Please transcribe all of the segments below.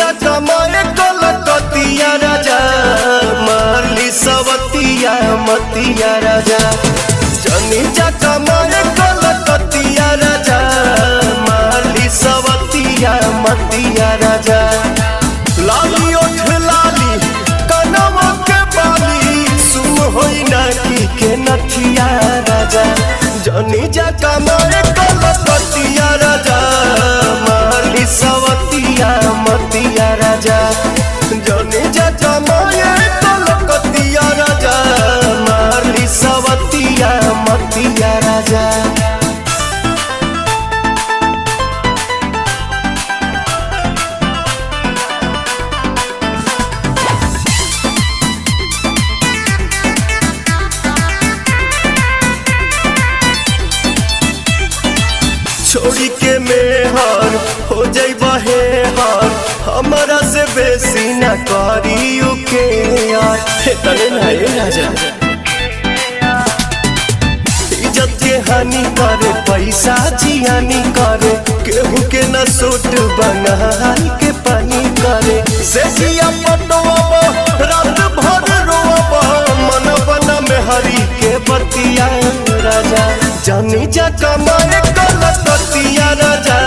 जा कमाए कलकतिया राजा मारली सवतिया मतिया राजा जनी जा कमाए कलकतिया राजा मारली सवतिया मतिया राजा लाली ओठ लाली कनवा के बाली सुम होई ना के नथिया राजा जनी जा कमाए कलकतिया राजा मारली सवतिया मतिया राजा जनी जा कमाए कलकतिया राजा मारली सवतिया मतिया राजा। छोड़ी के मेहर हो जाई बहे हर हमारा से बेसी न करियो के यार तने नहीं राजा इज्जत के हानि करे पैसा जियानी करे केहू के न सूट बंगाल के पानी करे से जिया पटवा रात भर रोवा मन बना में हरी के बतिया राजा जनी जा कमाए कलकतिया राजा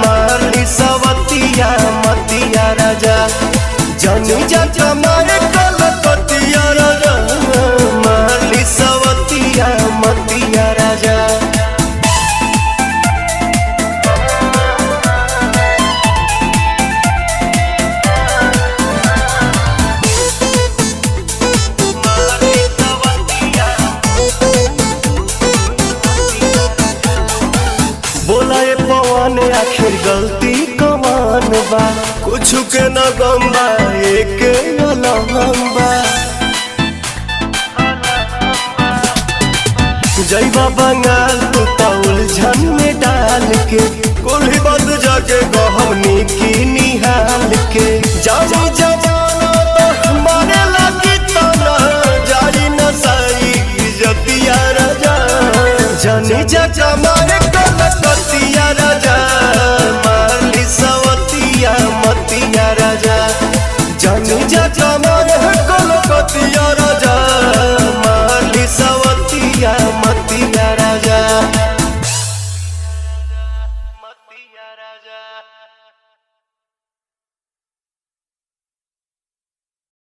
मारली सवतिया मतिया राजा जनी जा कमाए कलकतिया राजा मारली सवतिया मतिया राजा। बोला ये पवन आखिर गलती कमान बा कुछ के न गम्बा एक लम्बा जैबा बंगाल तू उलझन में डाल के कोल्ही बंद जाके गहनी की निहाल के जानी